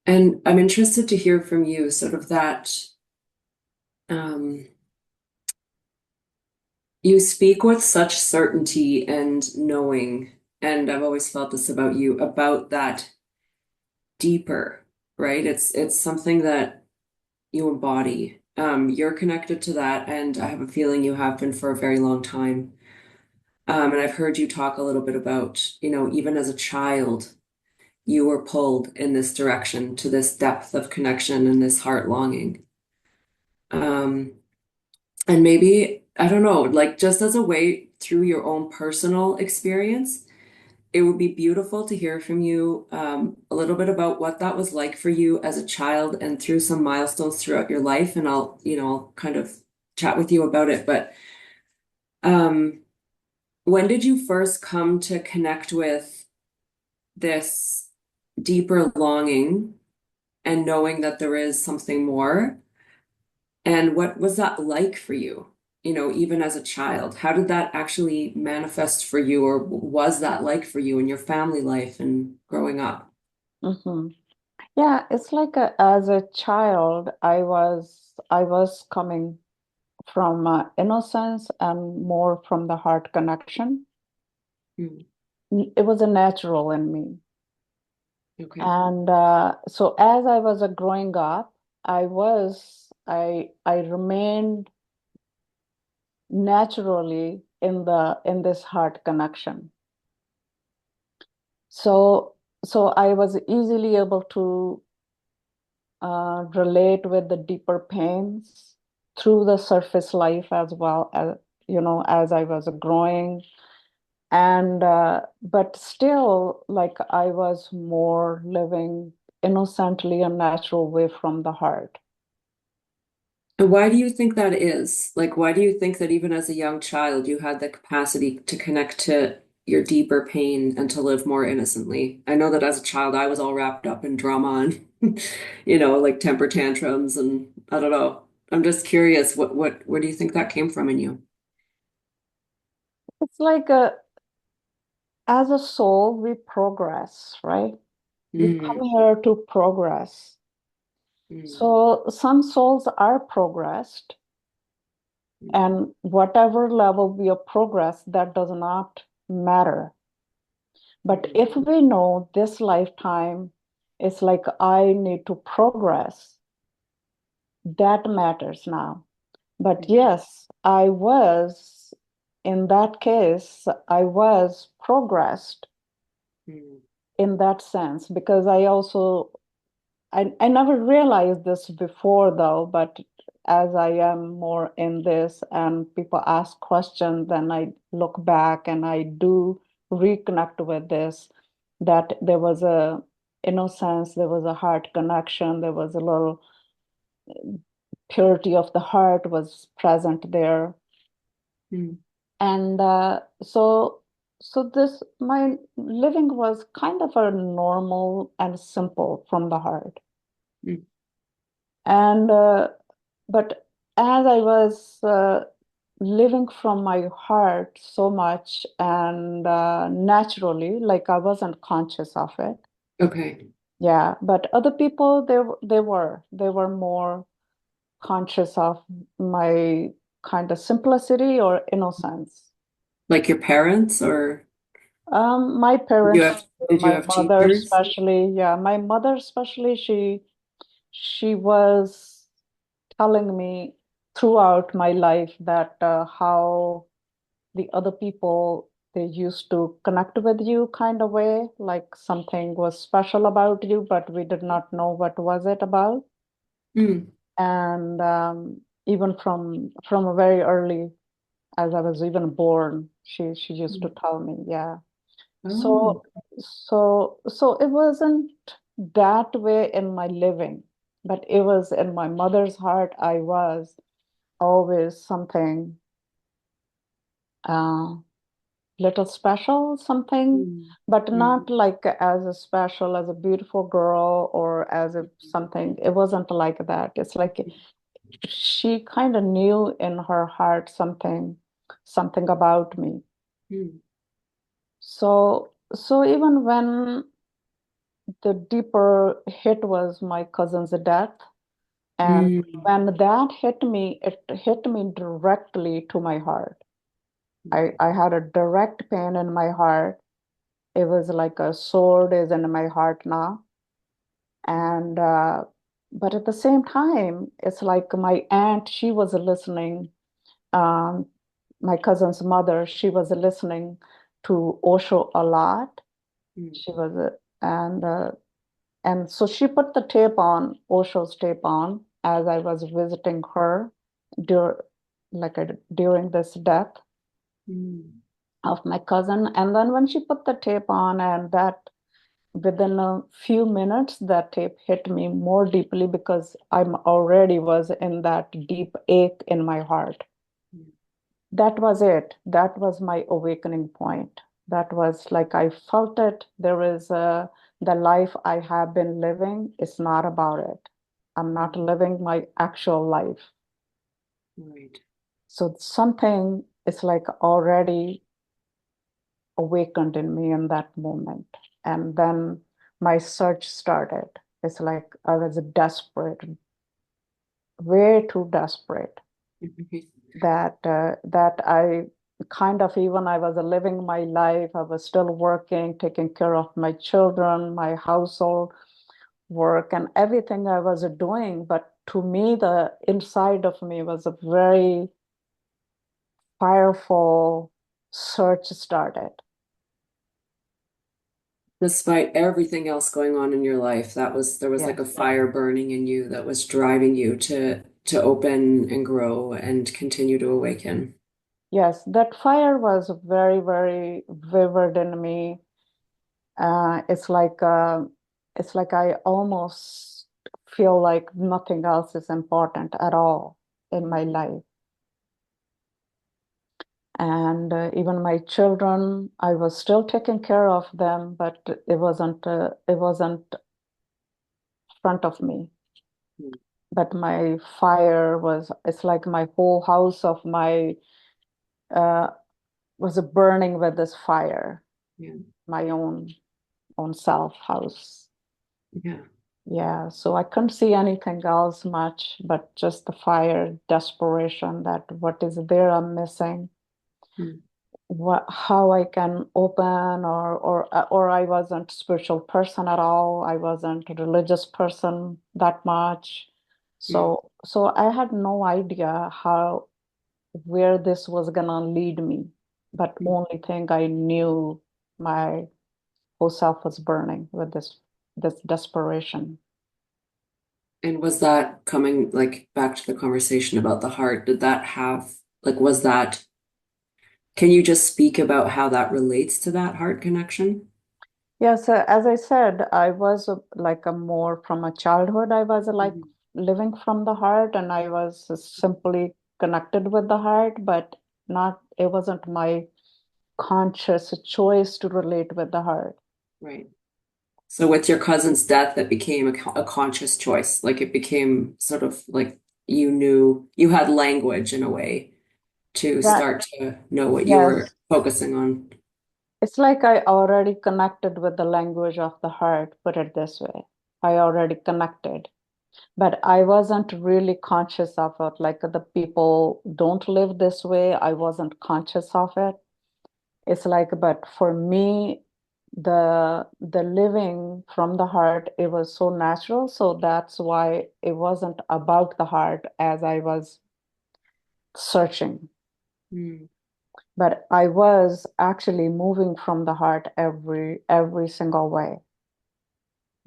And I'm interested to hear from you sort of that um, you speak with such certainty and knowing, and I've always felt this about you, about that deeper, right? It's something that you embody. You're connected to that, and I have a feeling you have been for a very long time. And I've heard you talk a little bit about, even as a child, you were pulled in this direction to this depth of connection and this heart longing. Um, and maybe, I don't know, like just as a way through your own personal experience, it would be beautiful to hear from you a little bit about what that was like for you as a child and through some milestones throughout your life. And I'll kind of chat with you about it. But um, when did you first come to connect with this deeper longing and knowing that there is something more? And what was that like for you? Even as a child, how did that actually manifest for you, or was that like for you in your family life and growing up? hmm Yeah, it's like as a child, I was coming from innocence and more from the heart connection. Mm, It was a natural in me. okay. And so as I was growing up, I remained naturally in this heart connection. So so I was easily able to relate with the deeper pains through the surface life as well as as I was growing. And but still, like I was more living innocently and natural way from the heart. And why do you think that is? Like, why do you think that even as a young child, you had the capacity to connect to your deeper pain and to live more innocently? I know that as a child, I was all wrapped up in drama and, like temper tantrums, and I don't know. I'm just curious, where do you think that came from in you? It's like as a soul, we progress, right? We Mm, come here to progress. mm, So some souls are progressed, mm, and whatever level we are progressed, that does not matter. But mm, if we know this lifetime is like I need to progress, that matters now. But mm, yes, in that case, I was progressed mm, in that sense because I never realized this before though, but as I am more in this and people ask questions, then I look back and I do reconnect with this, that there was a innocence, there was a heart connection, there was a little purity of the heart was present there. mm, And so this my living was kind of a normal and simple from the heart. mm. And but as I was living from my heart so much and naturally, like I wasn't conscious of it. Okay. Yeah, but other people they were more conscious of my kind of simplicity or innocence. Like your parents, or My did you parents, have did you my have mother teachers? especially, yeah, my mother especially, she was telling me throughout my life that how the other people they used to connect with you kind of way, like something was special about you, but we did not know what was it about. Mm, And even from a very early, as I was even born, she used to mm. tell me, yeah. Oh. So it wasn't that way in my living, but it was in my mother's heart. I was always something uh, little special, something, Mm, but mm, not like as a special as a beautiful girl or as a something. It wasn't like that. It's like she kind of knew in her heart something about me. mm, So even when the deeper hit was my cousin's death. And Mm. when that hit me, it hit me directly to my heart. I had a direct pain in my heart. It was like a sword is in my heart now. And but at the same time, it's like my aunt, she was listening. Um, my cousin's mother, she was listening to Osho a lot. Mm. She was, and so she put the tape on, Osho's tape on, as I was visiting her dur during this death Mm. of my cousin. And then when she put the tape on, and that within a few minutes, that tape hit me more deeply because I'm already was in that deep ache in my heart. Mm. That was it. That was my awakening point. That was like I felt it. There is the life I have been living is not about it. I'm not Mm. living my actual life. Right. So something is like already awakened in me in that moment. And then my search started. It's like I was desperate, way too desperate that I kind of, even I was living my life, I was still working, taking care of my children, my household work, and everything I was doing. But to me, the inside of me was a very powerful search started. Despite everything else going on in your life, there was like a Yes. fire burning in you that was driving you to open and grow and continue to awaken. Yes, that fire was very, very vivid in me. Uh, it's like uh, it's like I almost feel like nothing else is important at all in my life. And even my children, I was still taking care of them, but it wasn't front of me. Mm. But my fire was, it's like my whole house of my uh, was burning with this fire, Yeah. my own self house. Yeah. Yeah, so I couldn't see anything else much but just the fire, desperation that what is there I'm missing, Mm. what how I can open, or I wasn't spiritual person at all. I wasn't a religious person that much. Mm. So I had no idea how where this was gonna lead me. But Mm. only thing I knew, my whole self was burning with this desperation. And was that coming like back to the conversation about the heart? Did that have like was that can you just speak about how that relates to that heart connection? Yes, as I said, I was like a more from a childhood. I was like Mhm. living from the heart, and I was simply connected with the heart, but not, it wasn't my conscious choice to relate with the heart. Right. So with your cousin's death, it became a conscious choice. Like it became sort of like you knew you had language in a way to That, start to know what you were yes, focusing on. it's like I already connected with the language of the heart, put it this way. I already connected, but I wasn't really conscious of it. Like the people don't live this way. I wasn't conscious of it. It's like, but for me, the living from the heart, it was so natural. So that's why it wasn't about the heart as I was searching. Mm. But I was actually moving from the heart every single way.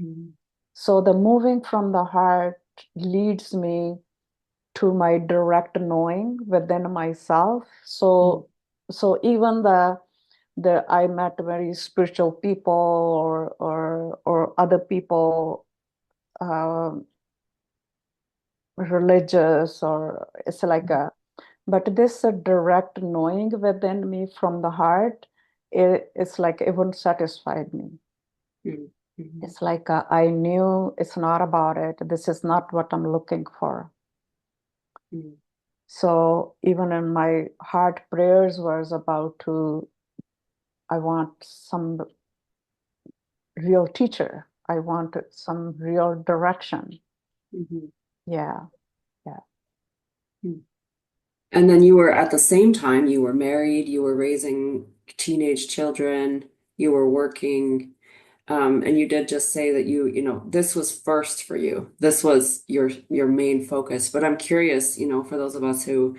Mm. So the moving from the heart leads me to my direct knowing within myself. Mm. So even the I met very spiritual people or other people, um, religious, or it's like a, but this direct knowing within me from the heart, it's like it wouldn't satisfy me. Mm. Mhm. It's like I knew it's not about it. This is not what I'm looking for. Mm. So even in my heart prayers was about to, I want some real teacher. I wanted some real direction. Mhm. Yeah, yeah. And then you were at the same time, you were married, you were raising teenage children, you were working, and you did just say that this was first for you. This was your main focus. But I'm curious, for those of us who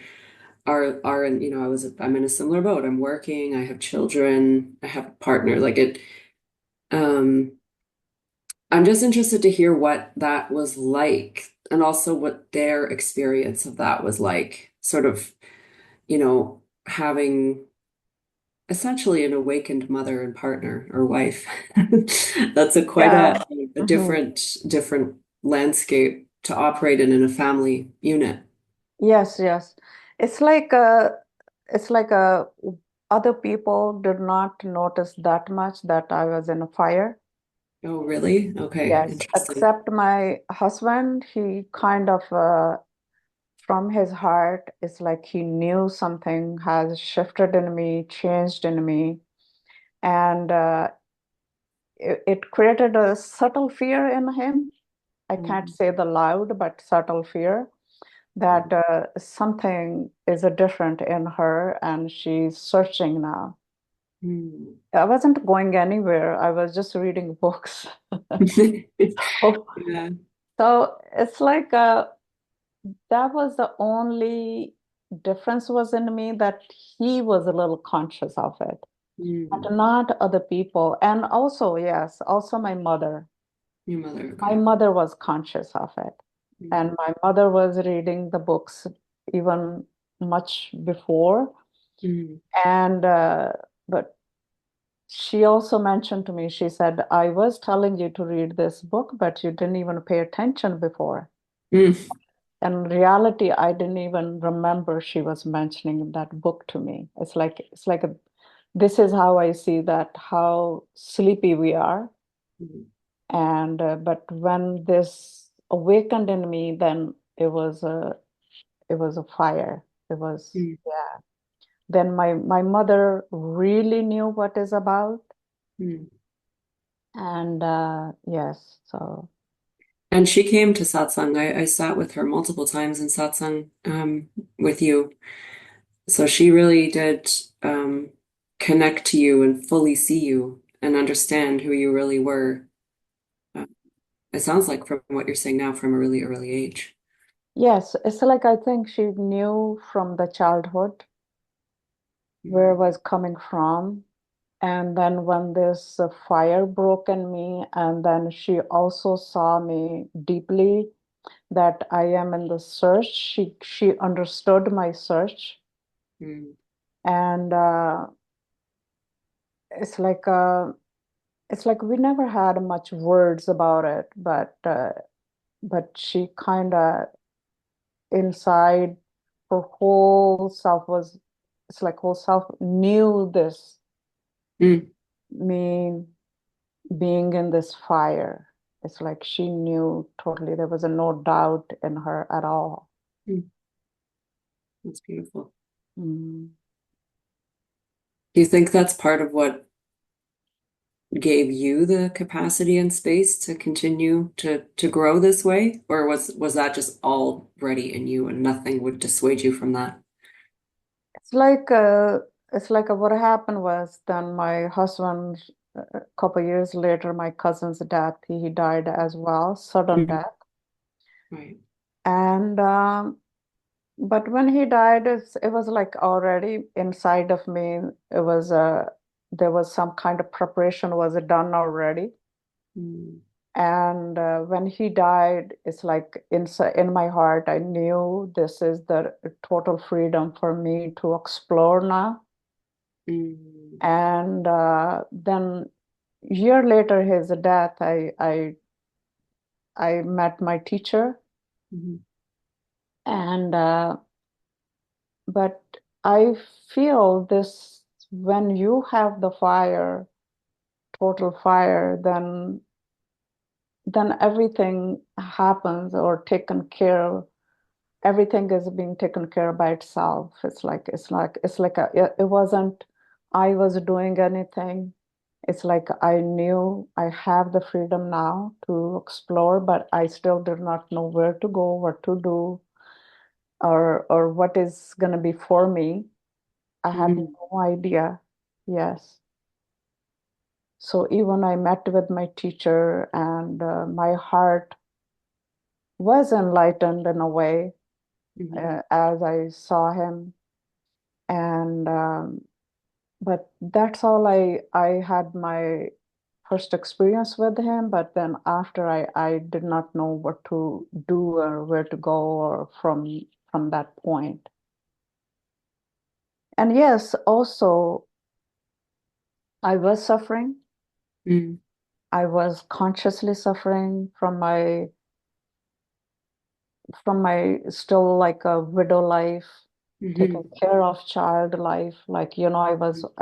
are in, I'm in a similar boat. I'm working, I have children, I have a partner. Um, I'm just interested to hear what that was like, and also what their experience of that was like, sort of, having essentially an awakened mother and partner or wife. That's a quite Yeah. a Mhm. different landscape to operate in a family unit. Yes, yes. It's like other people did not notice that much that I was in a fire. Oh, really? Okay, Yes, interesting. except my husband, he kind of from his heart, it's like he knew something has shifted in me, changed in me, and it created a subtle fear in him. I can't Mm, say the loud, but subtle fear that something is different in her and she's searching now. mm. I wasn't going anywhere. I was just reading books. So, Yeah. so it's like that was the only difference was in me that he was a little conscious of it, but Mm. not other people. And also, yes, also my mother. Your mother, My okay. mother was conscious of it. Mm. And my mother was reading the books even much before. Mm. And but she also mentioned to me, she said, I was telling you to read this book, but you didn't even pay attention before. Mm. In reality, I didn't even remember she was mentioning that book to me. This is how I see that how sleepy we are. Mm. And but when this awakened in me, then it was a fire. It was, Mm. yeah. Then my mother really knew what is about. Mm. And yes, so And she came to satsang. I sat with her multiple times in satsang with you. So she really did connect to you and fully see you and understand who you really were. Uh, it sounds like from what you're saying now from a really early age. yes, it's like I think she knew from the childhood where I Mm, was coming from. And then when this fire broke in me, and then she also saw me deeply that I am in the search. She understood my search, mm, and it's like it's like we never had much words about it, but she kind of inside her whole self was it's like whole self knew this mm, me being in this fire. It's like she knew totally. There was no doubt in her at all. mm. That's beautiful. Mm. Do you think that's part of what gave you the capacity and space to continue to grow this way? Or was that just already in you and nothing would dissuade you from that? It's like what happened was then my husband a couple years later my cousin's death he died as well, sudden Mhm. death. Right. And but when he died it was like already inside of me it was there was some kind of preparation was done already. Mm, And when he died, it's like in my heart, I knew this is the total freedom for me to explore now. mm, And then year later his death, I met my teacher, mhm, and but I feel this when you have the fire, total fire, then everything happens or taken care of. Everything is being taken care of by itself. It wasn't I was doing anything. It's like I knew I have the freedom now to explore, but I still did not know where to go, what to do, or what is going to be for me. I had Mhm. no idea. Yes. So even I met with my teacher, and my heart was enlightened in a way Mhm. as I saw him. And but that's all I had my first experience with him. But then after I did not know what to do or where to go or from that point. And yes, also I was suffering. Mhm. I was consciously suffering from my still like a widow life, taking Mhm. care of child life. Like, I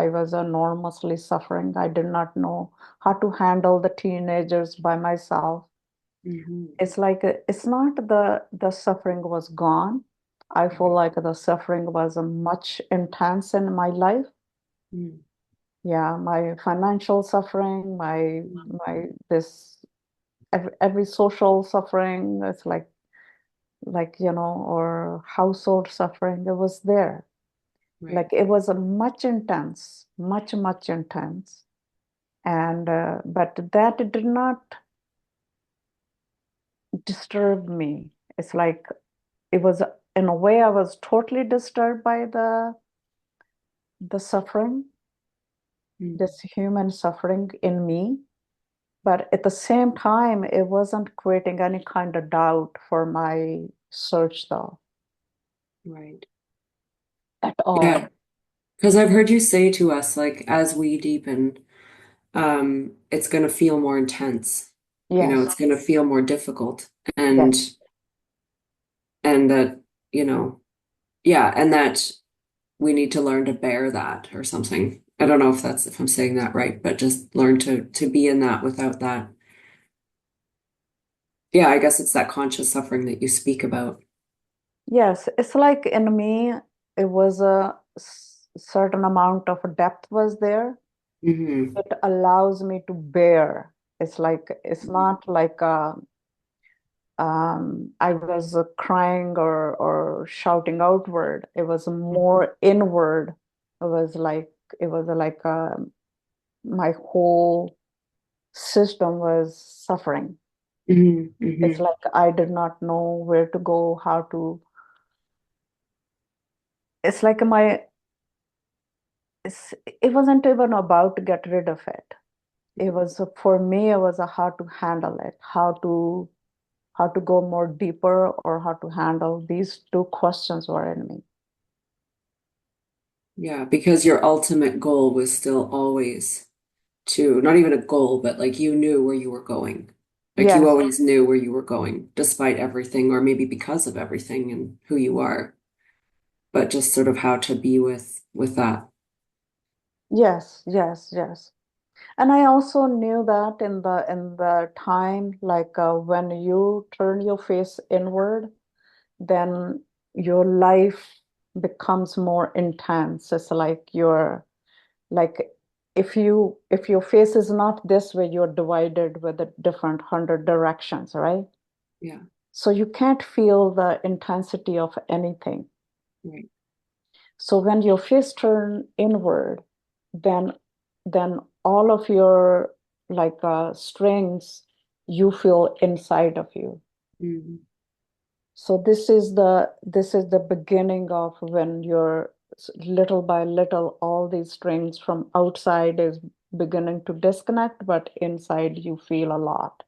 was enormously suffering. I did not know how to handle the teenagers by myself. Mhm. It's like it's not the suffering was gone. I feel Right. like the suffering was much intense in my life. Mhm. Yeah, my financial suffering, my Mhm. my this every social suffering. It's like or household suffering. It was there. Right. Like it was a much intense, much intense, and but that did not disturb me. It's like it was in a way I was totally disturbed by the suffering, Mhm. this human suffering in me. But at the same time, it wasn't creating any kind of doubt for my search, though, Right. at all. Yeah. Because I've heard you say to us, like, as we deepen, it's going to feel more intense. You know, Yes, it's going to feel more difficult. yes, And that, you know, yeah, and that we need to learn to bear that or something. I don't know if I'm saying that right, but just learn to be in that without that. Yeah, I guess it's that conscious suffering that you speak about. yes. It's like in me, it was a certain amount of depth was there. Hmm. It allows me to bear. It's like it's not like I was crying or shouting outward. It was more inward. It was like it was like my whole system was suffering. Hmm. It's Hmm. like I did not know where to go, how to. It's like it wasn't even about to get rid of it. It was for me. It was a how to handle it, how to go more deeper, or how to handle these two questions were in me. Yeah, because your ultimate goal was still always to, not even a goal, but like you knew where you were going. Like you Yes, always knew where you were going, despite everything, or maybe because of everything and who you are, but just sort of how to be with that. yes, yes, yes. And I also knew that in the time, like when you turn your face inward, then your life becomes more intense. It's like like if your face is not this way, you're divided with the different 100 directions, right? Yeah, So you can't feel the intensity of anything. right. So when your face turn inward, then all of your like strengths you feel inside of you. Hmm. So this is the beginning of when you're little by little all these strings from outside is beginning to disconnect, but inside you feel a lot.